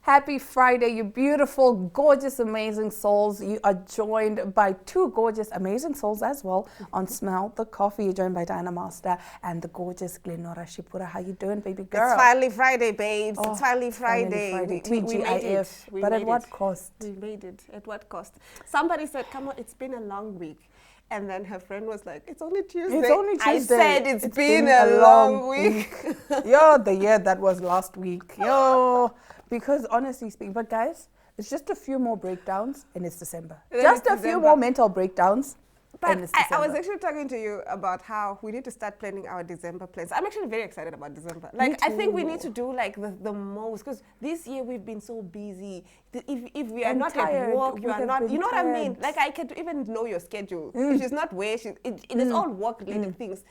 Happy Friday, you beautiful, gorgeous, amazing souls. You are joined by two gorgeous, amazing souls as well on Smell the Coffee. You're joined by Diana Master and the gorgeous Glenora Shipura. How you doing, baby girl? It's finally Friday, babes. It's finally Friday. We made it. But at what cost? We made it. At what cost? Somebody said, come on, it's been a long week. And then her friend was like, it's only Tuesday. It's only Tuesday. I said it's been a long week. Yo, the year that was last week. Yo, because honestly speaking, but guys, it's just a few more breakdowns and it's December. Just a few more mental breakdowns. But I was actually talking to you about how we need to start planning our December plans. I'm actually very excited about December. Like, I think we need to do like the most, because this year we've been so busy. If we are not tired, at work, you are not, you know what I mean? Like, I can even know your schedule. If she's not where, it is all work-related things.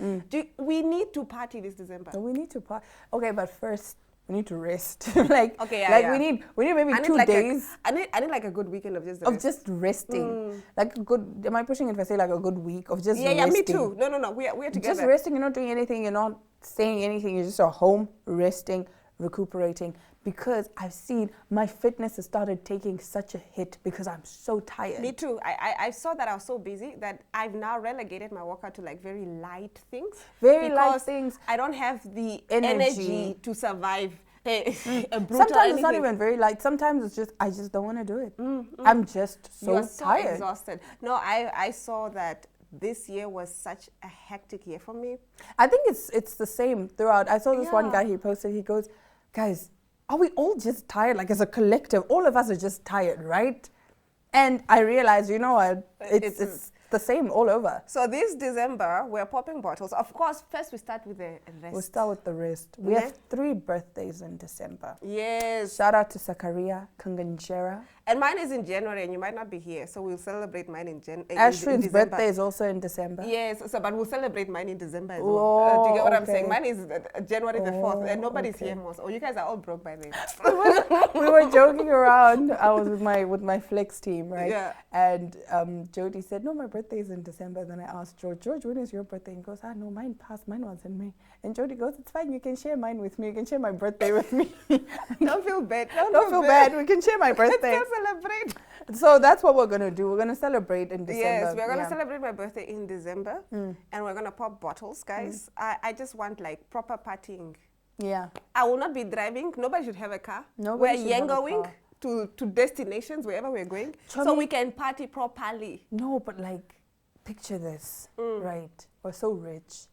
We need to party this December. So we need to party. Okay, but first, we need to rest. We need maybe 2 days. I need like a good weekend of just resting. Like a good. Am I pushing it if I say like a good week of just resting? Yeah, me too. No, we're together. Just resting. You're not doing anything. You're not saying anything. You're just at home resting, recuperating. Because I've seen my fitness has started taking such a hit because I'm so tired. Me too. I saw that I was so busy that I've now relegated my workout to like very light things. Light things. I don't have the energy to survive a brutal Sometimes it's not even very light. Sometimes it's just, I just don't want to do it. I'm just so tired. So exhausted. No, I saw that this year was such a hectic year for me. I think it's the same throughout. I saw this one guy, he posted, he goes, guys, are we all just tired? Like as a collective, all of us are just tired, right? And I realized, you know what, it's the same all over. So this December, we're popping bottles. Of course, first we start with the rest. We'll start with the rest. We have 3 birthdays in December. Yes. Shout out to Sakaria Kanganjera. And mine is in January, and you might not be here, so we'll celebrate mine in January. Ashwin's birthday is also in December. Yes, but we'll celebrate mine in December as well. Do you get what I'm saying? Mine is January the 4th, and nobody's here most. Oh, you guys are all broke by then. We were joking around. I was with my flex team, right? Yeah. And Jody said, no, my birthday is in December. Then I asked George, when is your birthday? He goes, no, mine passed. Mine was in May. And Jody goes, it's fine. You can share mine with me. You can share my birthday with me. Don't feel bad. Don't feel bad. We can share my birthday. Celebrate. So that's what we're going to do. We're going to celebrate in December. Yes, we're going to celebrate my birthday in December. And we're going to pop bottles, guys. I just want like proper partying. Yeah. I will not be driving. Nobody should have a car. Nobody should have a going car. to destinations, wherever we're going. So we can party properly. No, but like, picture this, right? We're so rich.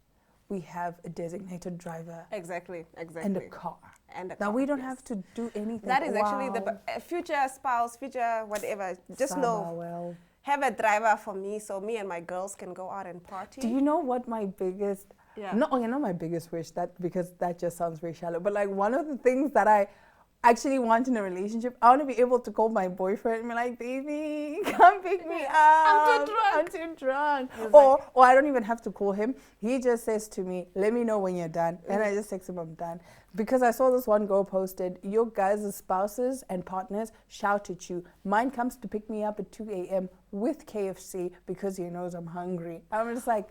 We have a designated driver. Exactly. And a car. Now we don't have to do anything. That is actually the future spouse, future whatever. Just know, have a driver for me, so me and my girls can go out and party. Do you know what my biggest? Not my biggest wish, because that just sounds very shallow. But like one of the things that I actually want in a relationship, I want to be able to call my boyfriend and be like, baby, come pick me up. I'm too drunk. Or I don't even have to call him. He just says to me, let me know when you're done. And I just text him, I'm done. Because I saw this one girl posted, your guys' spouses and partners shout at you. Mine comes to pick me up at 2 a.m. with KFC because he knows I'm hungry. I'm just like,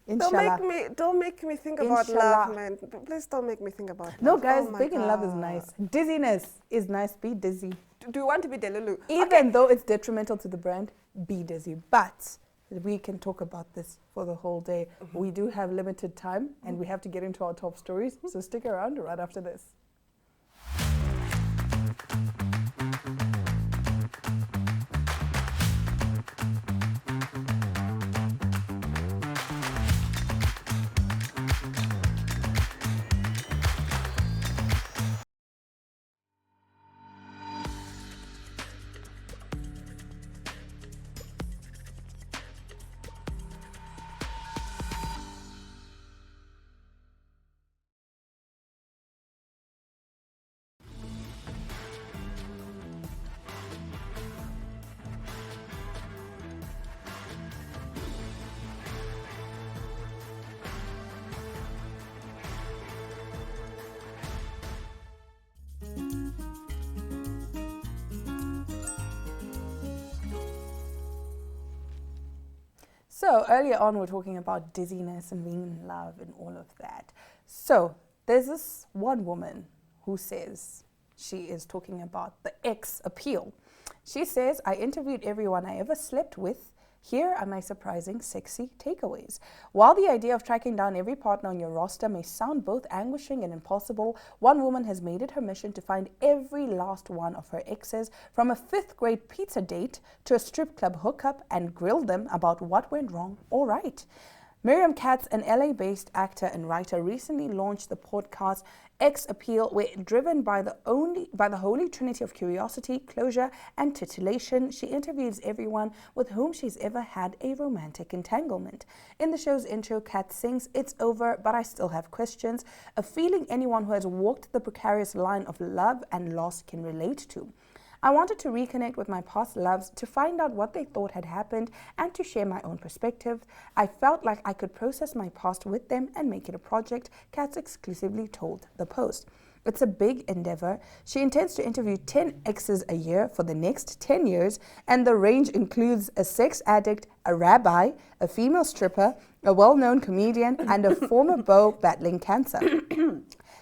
Inshallah. Don't make me think about love, man. Please don't make me think about love. No, guys, being in love is nice. Dizziness is nice. Be dizzy. Do you want to be delulu? Even though it's detrimental to the brand, be dizzy. But we can talk about this for the whole day. We do have limited time, and we have to get into our top stories. So stick around right after this. So earlier on, we're talking about dizziness and being in love and all of that. So there's this one woman who says, She is talking about the ex appeal. She says, I interviewed everyone I ever slept with. Here are my surprising, sexy takeaways. While the idea of tracking down every partner on your roster may sound both anguishing and impossible, one woman has made it her mission to find every last one of her exes, from a 5th grade pizza date to a strip club hookup, and grill them about what went wrong or right. Miriam Katz, an LA-based actor and writer, recently launched the podcast Ex Appeal, where, driven by the holy trinity of curiosity, closure, and titillation, she interviews everyone with whom she's ever had a romantic entanglement. In the show's intro, Katz sings, "It's over, but I still have questions," a feeling anyone who has walked the precarious line of love and loss can relate to. I wanted to reconnect with my past loves to find out what they thought had happened and to share my own perspective. I felt like I could process my past with them and make it a project, Katz exclusively told the Post. It's a big endeavor. She intends to interview 10 exes a year for the next 10 years, and the range includes a sex addict, a rabbi, a female stripper, a well-known comedian, and a former beau battling cancer.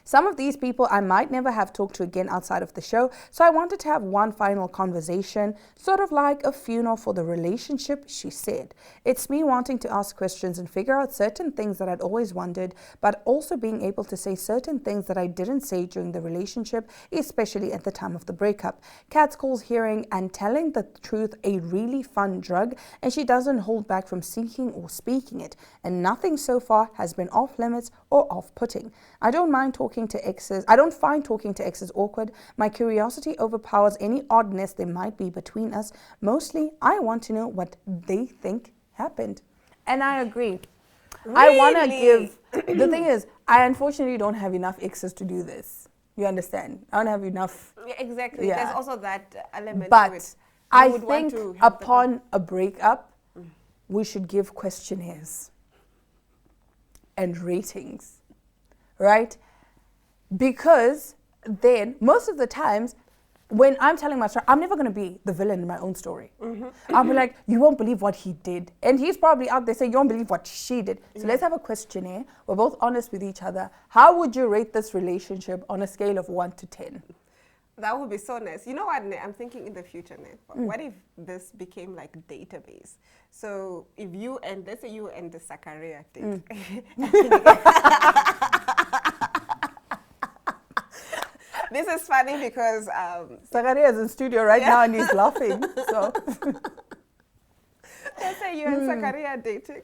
Some of these people I might never have talked to again outside of the show, so I wanted to have one final conversation, sort of like a funeral for the relationship, she said. It's me wanting to ask questions and figure out certain things that I'd always wondered, but also being able to say certain things that I didn't say during the relationship, especially at the time of the breakup. Katz calls hearing and telling the truth a really fun drug, and she doesn't hold back from seeking or speaking it, and nothing so far has been off limits or off-putting. I don't find talking to exes awkward. My curiosity overpowers any oddness there might be between us. Mostly, I want to know what they think happened. And I agree. Really? I want to give... The thing is, I unfortunately don't have enough exes to do this. You understand? I don't have enough... Yeah, exactly. Yeah. There's also that element but to it. I think upon a breakup, we should give questionnaires and ratings, right? Because then, most of the times, when I'm telling my story, I'm never going to be the villain in my own story. I'll be like, you won't believe what he did. And he's probably out there saying, you won't believe what she did. So let's have a questionnaire. We're both honest with each other. How would you rate this relationship on a scale of 1 to 10? That would be so nice. You know what, Ne? I'm thinking in the future, Ne? What if this became like a database? So if you and, let's say you and the Zakaria date. This is funny because... Zakaria is in studio right now and he's laughing. So let's say you and Zakaria are dating.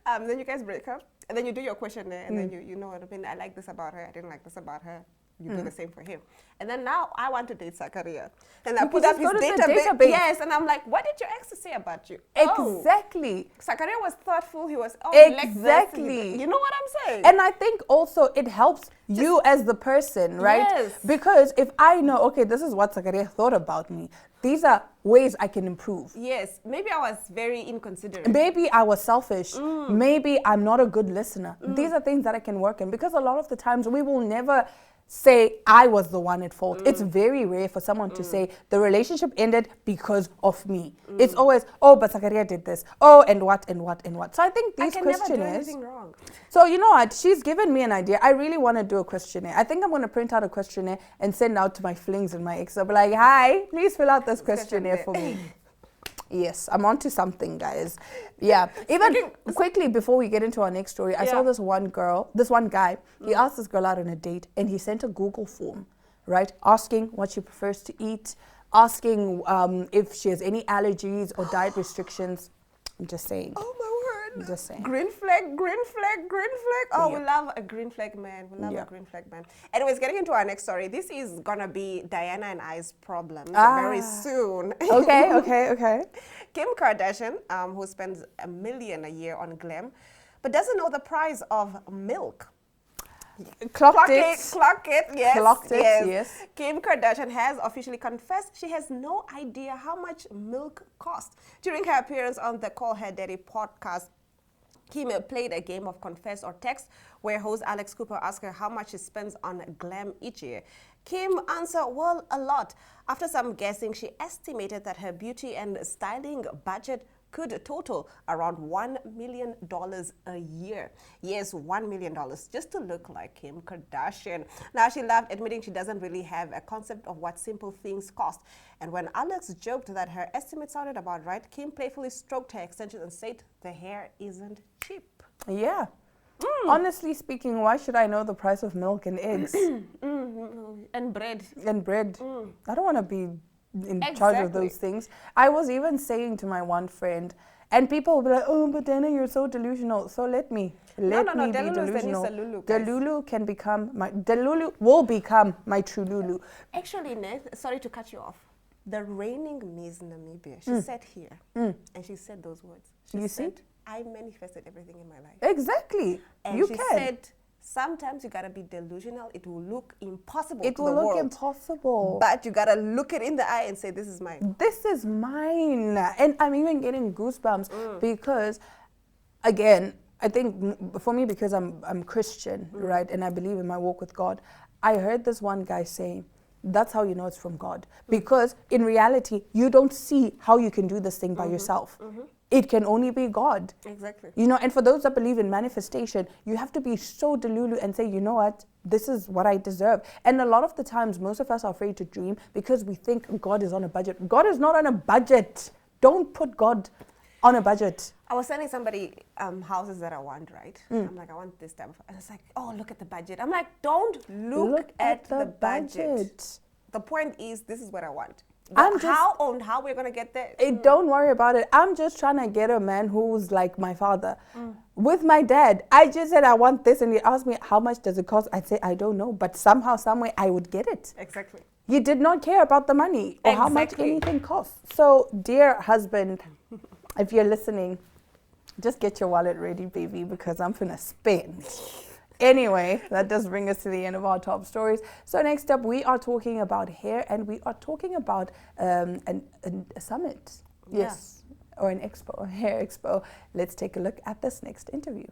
Then you guys break up. And then you do your questionnaire. And then you know what I mean. I like this about her. I didn't like this about her. You do the same for him. And then now I want to date Zakaria. And I put up his database. Yes, and I'm like, what did your ex say about you? Exactly. Oh, Zakaria was thoughtful. He was, exactly. You know what I'm saying? And I think also it helps you as the person, right? Yes. Because if I know, okay, this is what Zakaria thought about me, these are ways I can improve. Yes. Maybe I was very inconsiderate. Maybe I was selfish. Maybe I'm not a good listener. These are things that I can work in, because a lot of the times we will never say I was the one at fault. It's very rare for someone to say the relationship ended because of me. It's always, oh, but Zakaria did this. Oh, and what, and what, and what. So I think these questionnaires... never do anything wrong. So you know what? She's given me an idea. I really want to do a questionnaire. I think I'm going to print out a questionnaire and send out to my flings and my ex. I'll be like, hi, please fill out this questionnaire for me. Yes, I'm onto something, guys. Yeah. Even quickly before we get into our next story, I saw this one guy. He asked this girl out on a date, and he sent a Google form, right? Asking what she prefers to eat, asking if she has any allergies or diet restrictions. I'm just saying. Oh my word. I'm just saying. Green flag, green flag, green flag. Oh, we love a green flag man. We love a green flag man. Anyways, getting into our next story. This is going to be Diana and I's problems very soon. Okay. Kim Kardashian, who spends $1 million a year on glam, but doesn't know the price of milk. Clocked it, yes. Kim Kardashian has officially confessed she has no idea how much milk costs. During her appearance on the Call Her Daddy podcast, Kim played a game of confess or text, where host Alex Cooper asked her how much she spends on glam each year. Kim answered, well, a lot. After some guessing, she estimated that her beauty and styling budget could total around $1 million a year. Yes, $1 million, just to look like Kim Kardashian. Now, she loved admitting she doesn't really have a concept of what simple things cost. And when Alex joked that her estimate sounded about right, Kim playfully stroked her extensions and said, the hair isn't cheap. Yeah. Honestly speaking, why should I know the price of milk and eggs? And bread. And bread. I don't want to be in charge of those things. I was even saying to my one friend, and people will be like, oh, but Dana, you're so delusional. So let me be delusional. Delulu can become Delulu will become my true Lulu. Actually, Neth, sorry to cut you off. The reigning Miss Namibia, she sat here and she said those words. She said, I manifested everything in my life. Exactly. And she said, sometimes you gotta be delusional. It will look impossible. It will look impossible. But you gotta look it in the eye and say, this is mine. This is mine. And I'm even getting goosebumps because, again, I think for me, because I'm Christian, right? And I believe in my walk with God. I heard this one guy saying, that's how you know it's from God. Because in reality, you don't see how you can do this thing by yourself. It can only be God. Exactly. You know, and for those that believe in manifestation, you have to be so delulu and say, you know what, this is what I deserve. And a lot of the times, most of us are afraid to dream because we think God is on a budget. God is not on a budget. Don't put God on a budget. I was sending somebody houses that I want, right? I'm like, I want this type of, and it's like, oh, look at the budget. I'm like, don't look at the budget. The point is, this is what I want. How we're gonna get there? Don't worry about it. I'm just trying to get a man who's like my father. With my dad, I just said I want this, and he asked me how much does it cost. I'd say I don't know, but somehow, someway, I would get it. Exactly. You did not care about the money or how much anything costs. So, dear husband, if you're listening, just get your wallet ready, baby, because I'm finna spend. Anyway, that does bring us to the end of our top stories. So next up, we are talking about hair, and we are talking about a summit. Yes, or an expo, a hair expo. Let's take a look at this next interview.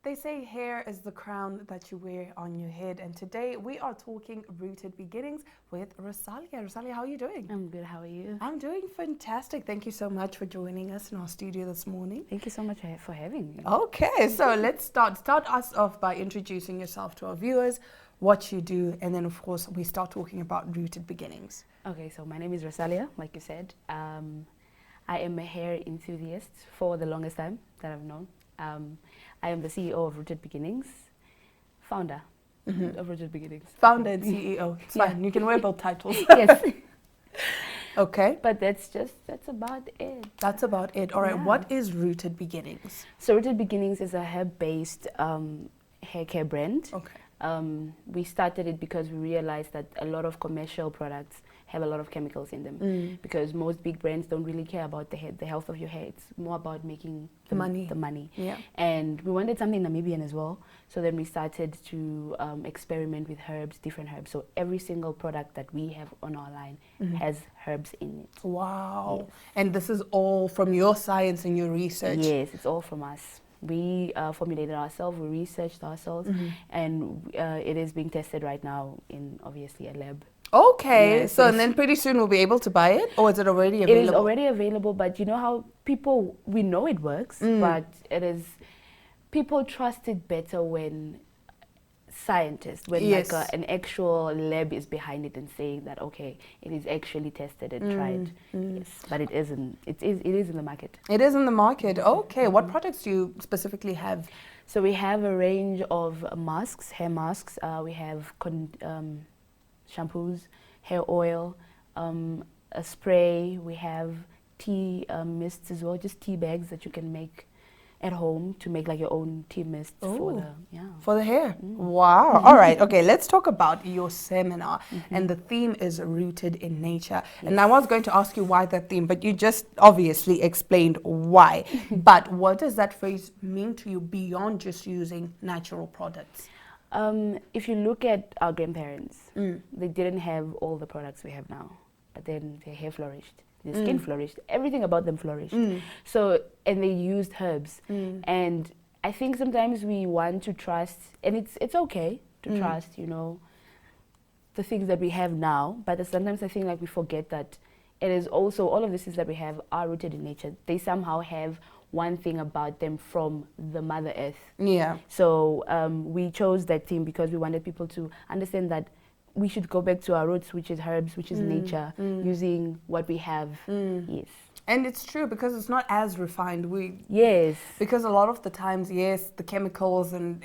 They say hair is the crown that you wear on your head, and today we are talking rooted beginnings with Rosalia. Rosalia, how are you doing? I'm good. How are you? I'm doing fantastic. Thank you so much for joining us in our studio this morning. Thank you so much for having me. Okay, so let's start us off by introducing yourself to our viewers, what you do, and then of course we start talking about rooted beginnings. Okay, so my name is Rosalia, like you said. I am a hair enthusiast for the longest time that I've known. I am the CEO of Rooted Beginnings, founder of Rooted Beginnings. Founder and CEO. It's fine. You can wear both titles. Yes. Okay. But that's about it. That's about it. All right. Yeah. What is Rooted Beginnings? So Rooted Beginnings is a herb-based hair care brand. Okay. We started it because we realized that a lot of commercial products have a lot of chemicals in them because most big brands don't really care about the health of your hair. It's more about making the money. Yeah. And we wanted something Namibian as well. So then we started to experiment with herbs, different herbs. So every single product that we have on our line has herbs in it. Wow. Yes. And this is all from your science and your research? Yes, it's all from us. We formulated ourselves, we researched ourselves, and it is being tested right now in obviously a lab. Okay, yes, so and then pretty soon we'll be able to buy it, or is it already available? It is already available, but you know how we know it works, but people trust it better when scientists, when like an actual lab is behind it and saying that, okay, it is actually tested and tried. Yes, but it isn't. It is in the market. It is in the market. Okay, what products do you specifically have? So we have a range of masks, hair masks. We have shampoos, hair oil, a spray. We have tea mists as well, just tea bags that you can make at home to make like your own tea mist for the hair. Wow. All right. Okay, let's talk about your seminar. And the theme is rooted in nature. Yes. And I was going to ask you why that theme, but you just obviously explained why. But what does that phrase mean to you beyond just using natural products? If you look at our grandparents, they didn't have all the products we have now, but then their hair flourished, their skin flourished, everything about them flourished. So, and they used herbs. And I think sometimes we want to trust, and it's okay to trust, you know, the things that we have now, but sometimes I think like we forget that it is also, all of the things that we have are rooted in nature. They somehow have one thing about them from the Mother Earth. Yeah. So we chose that theme because we wanted people to understand that we should go back to our roots, which is herbs, which is nature, using what we have. Yes. And it's true because it's not as refined. Yes. Because a lot of the times, yes, the chemicals and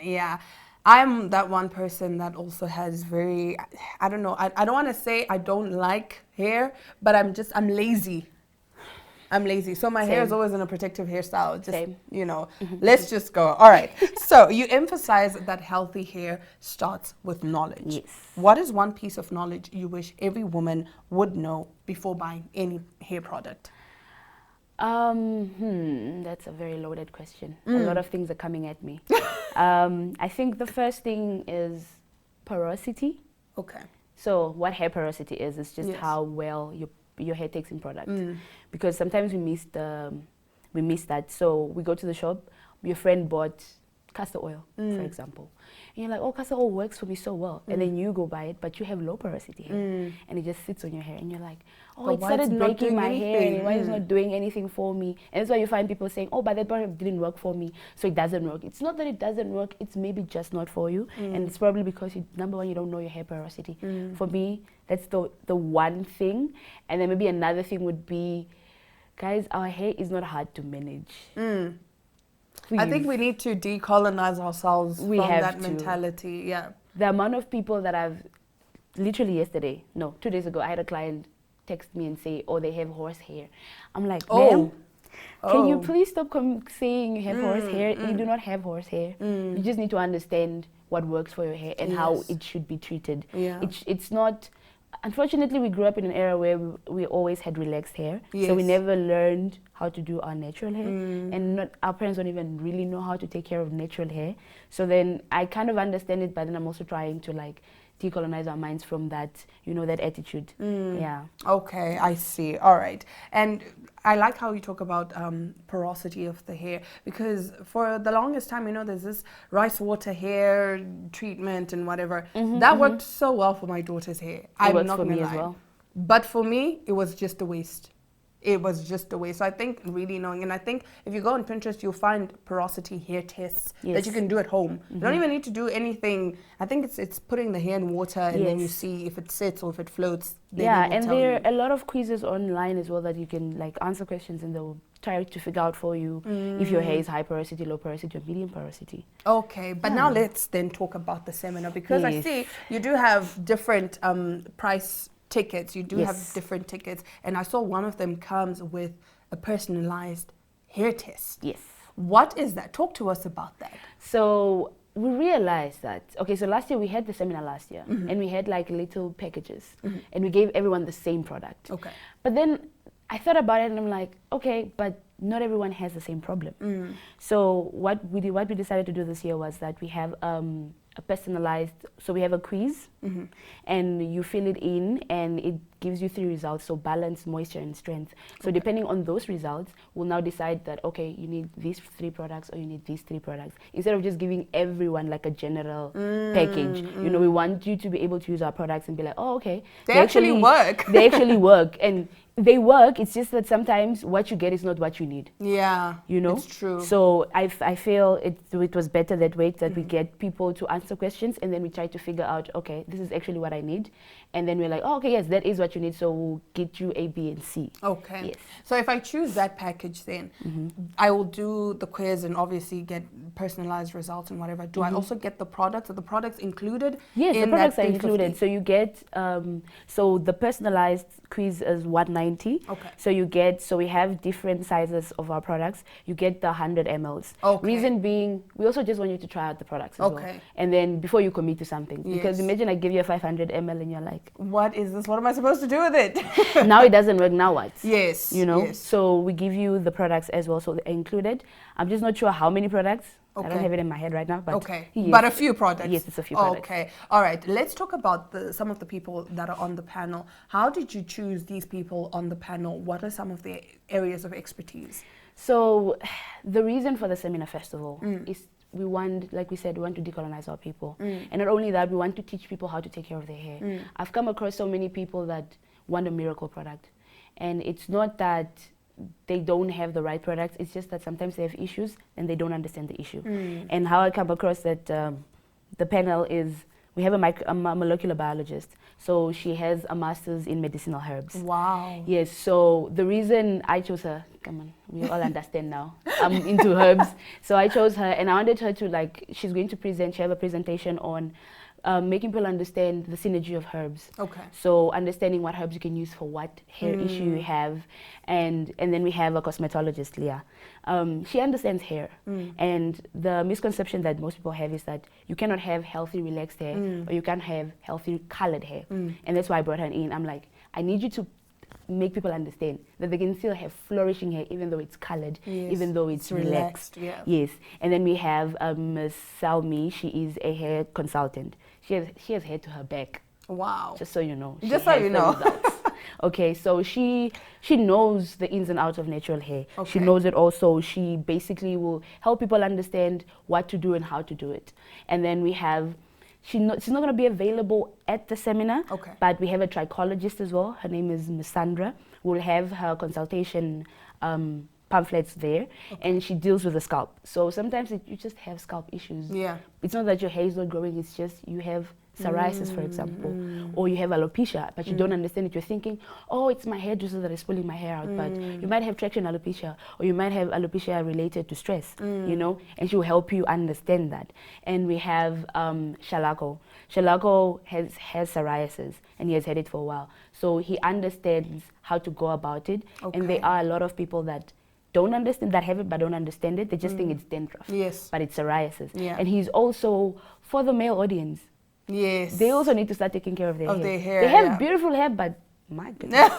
I'm that one person that also has very, I don't know, I don't want to say I don't like hair, but I'm lazy. I'm lazy. So my hair is always in a protective hairstyle. Just, Same. Let's just go. All right. So you emphasize that healthy hair starts with knowledge. Yes. What is one piece of knowledge you wish every woman would know before buying any hair product? That's a very loaded question. A lot of things are coming at me. I think the first thing is porosity. Okay. So what hair porosity is just how well your hair takes in product. Because sometimes we miss that. So we go to the shop, your friend bought castor oil, for example. And you're like, oh, castor oil works for me so well. And then you go buy it, but you have low porosity hair. And it just sits on your hair. And you're like, oh, it started breaking my hair. And why is it not doing anything for me? And that's why you find people saying, oh, but that product didn't work for me, so it doesn't work. It's not that it doesn't work. It's maybe just not for you. And it's probably because, number one, you don't know your hair porosity. For me, that's the one thing. And then maybe another thing would be, guys, our hair is not hard to manage. I think we need to decolonize ourselves from that mentality. Yeah. The amount of people that I've literally 2 days ago, I had a client text me and say, oh, they have horse hair. I'm like, ma'am, can you please stop saying you have horse hair? You do not have horse hair. You just need to understand what works for your hair and how it should be treated. Yeah. It's not. Unfortunately, we grew up in an era where we always had relaxed hair. So we never learned how to do our natural hair. And our parents don't even really know how to take care of natural hair. So then I kind of understand it, but then I'm also trying to decolonize our minds from that, that attitude. Yeah. Okay, I see. All right. And I like how you talk about porosity of the hair, because for the longest time, there's this rice water hair treatment and whatever. That worked so well for my daughter's hair. It works for me as well. But for me, it was just a waste. It was just a waste. So I think really knowing, and I think if you go on Pinterest, you'll find porosity hair tests that you can do at home. You don't even need to do anything. I think it's putting the hair in water and then you see if it sits or if it floats. And there are a lot of quizzes online as well that you can answer questions and they'll try to figure out for you if your hair is high porosity, low porosity, or medium porosity. Okay, but now let's then talk about the seminar, because I see you do have different price tickets. You do have different tickets, and I saw one of them comes with a personalized hair test. Yes. What is that? Talk to us about that. So we realized that, so last year we had the seminar and we had little packages and we gave everyone the same product. Okay. But then I thought about it and I'm like, okay, but not everyone has the same problem. So what we decided to do this year was that we have a personalized, so we have a quiz and you fill it in and it gives you 3 results, so balance, moisture and strength. So depending on those results, we'll now decide that, okay, you need these 3 products or you need these 3 products. Instead of just giving everyone a general package, we want you to be able to use our products and be like, oh, okay. They actually work. They actually work. And they work, it's just that sometimes what you get is not what you need. Yeah, it's true. So I feel it was better that way, that we get people to answer questions and then we try to figure out, okay, this is actually what I need. And then we're like, oh, okay, yes, that is what you need, so we'll get you A, B, and C. Okay. Yes. So if I choose that package then, I will do the quiz and obviously get personalized results and whatever. Do I also get the products? Are the products included? Yes, the products are included. So you get, so the personalized quiz is $190. Okay. So we have different sizes of our products. You get the 100 mLs. Okay. Reason being, we also just want you to try out the products as well. And then before you commit to something. Because imagine I give you a 500 ml and you're like, what is this? What am I supposed to do with it? Now it doesn't work, now what? Yes. Yes. So we give you the products as well, so they're included. I'm just not sure how many products. I don't have it in my head right now. But but a few products. Yes, it's a few products. Okay. All right. Let's talk about some of the people that are on the panel. How did you choose these people on the panel? What are some of their areas of expertise? So the reason for the seminar festival is we want, like we said, we want to decolonize our people. And not only that, we want to teach people how to take care of their hair. I've come across so many people that want a miracle product. And it's not that they don't have the right products, it's just that sometimes they have issues and they don't understand the issue. And how I come across that the panel is, we have a molecular biologist. So she has a master's in medicinal herbs. Wow. Yes, so the reason I chose her, come on, we all understand now. I'm into herbs. So I chose her and I wanted her to, like, she's going to present, she have a presentation on making people understand the synergy of herbs. Okay. So understanding what herbs you can use for what hair issue you have. And then we have a cosmetologist, Leah. She understands hair. And the misconception that most people have is that you cannot have healthy, relaxed hair or you can't have healthy, colored hair. And that's why I brought her in. I'm like, I need you to make people understand that they can still have flourishing hair even though it's colored, even though it's relaxed. Yes. And then we have Ms. Salmi. She is a hair consultant. She has hair to her back. Wow. Just so you know. Just so you know. Okay, so she knows the ins and outs of natural hair. Okay. She knows it also. She basically will help people understand what to do and how to do it. And then we have, she's not going to be available at the seminar, but we have a trichologist as well. Her name is Ms. Sandra. We'll have her consultation pamphlets there, and she deals with the scalp. So sometimes you just have scalp issues. Yeah. It's not that your hair is not growing, it's just you have psoriasis, for example, or you have alopecia, but you don't understand it. You're thinking, oh, it's my hairdresser that is pulling my hair out, but you might have traction alopecia, or you might have alopecia related to stress, you know, and she will help you understand that. And we have Shalako. Shalako has psoriasis, and he has had it for a while. So he understands how to go about it, and there are a lot of people that don't understand, that have it but don't understand it. They just think it's dandruff, but it's psoriasis. And he's also, for the male audience, they also need to start taking care of their hair. They have beautiful hair, but my goodness.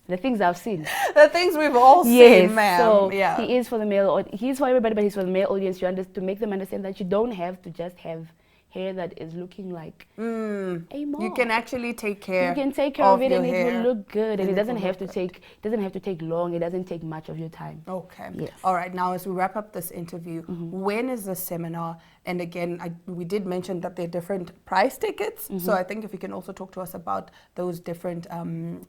The things I've seen. The things we've all seen, ma'am. So he is for the male, he's for everybody, but he's for the male audience to make them understand that you don't have to just have hair that is looking like a mom. You can actually take care. You can take care of it, and it will look good, and it doesn't have to take long. It doesn't take much of your time. Okay. Yes. All right. Now, as we wrap up this interview, when is the seminar? And again, we did mention that there are different price tickets. So I think if you can also talk to us about those different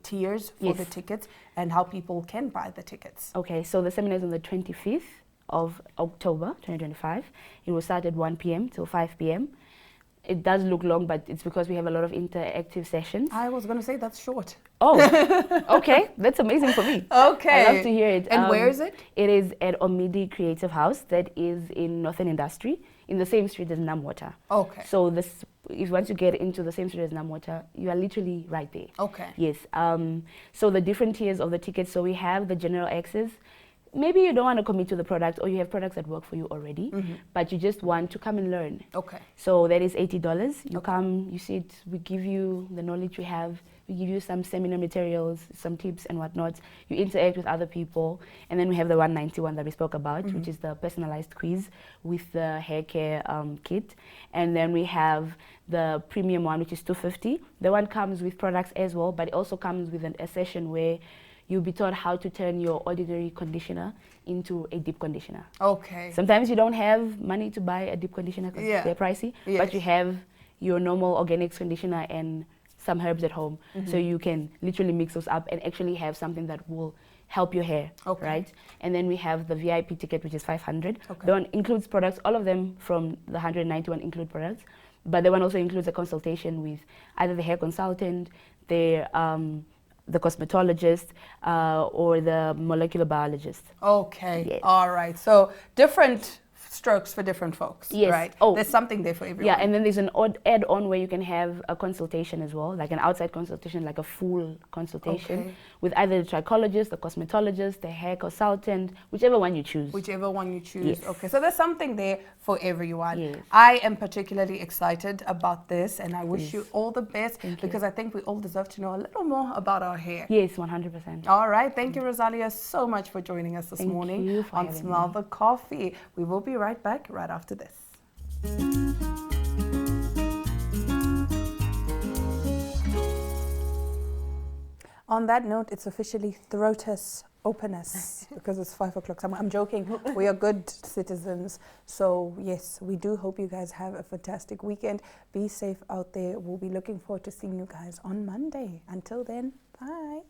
tiers for the tickets and how people can buy the tickets. Okay. So the seminar is on the 25th of October, 2025. It will start at 1 p.m. till 5 p.m. It does look long, but it's because we have a lot of interactive sessions. I was going to say that's short. Oh, okay. That's amazing for me. Okay. I love to hear it. And where is it? It is at Omidi Creative House. That is in Northern Industry, in the same street as Namwater. Okay. So if once you get into the same street as Namwater, you are literally right there. Okay. Yes. So the different tiers of the tickets. So we have the general access. Maybe you don't want to commit to the product, or you have products that work for you already, but you just want to come and learn. Okay. So that is $80. You come, you sit, we give you the knowledge we have, we give you some seminar materials, some tips and whatnot. You interact with other people, and then we have the 191 that we spoke about, which is the personalized quiz with the hair care kit. And then we have the premium one, which is $250. The one comes with products as well, but it also comes with a session where you'll be taught how to turn your ordinary conditioner into a deep conditioner. Okay. Sometimes you don't have money to buy a deep conditioner because they're pricey, but you have your normal organics conditioner and some herbs at home. So you can literally mix those up and actually have something that will help your hair, right? And then we have the VIP ticket, which is $500. The one includes products, all of them from the 191 include products, but the one also includes a consultation with either the hair consultant, the cosmetologist, or the molecular biologist. Okay. Yes. All right. So different strokes for different folks, right? Oh, there's something there for everyone. Yeah, and then there's an add-on where you can have a consultation as well, like an outside consultation, like a full consultation with either the trichologist, the cosmetologist, the hair consultant, whichever one you choose. Whichever one you choose. Yes. Okay, so there's something there for everyone. Yes. I am particularly excited about this, and I wish you all the best because I think we all deserve to know a little more about our hair. Yes, 100%. All right, thank you, Rosalia, so much for joining us this morning on Smell the Coffee. We will be right back right after this. On that note, it's officially Throatus openness because it's 5 o'clock. I'm joking. We are good citizens. So yes, we do hope you guys have a fantastic weekend. Be safe out there. We'll be looking forward to seeing you guys on Monday. Until then, bye.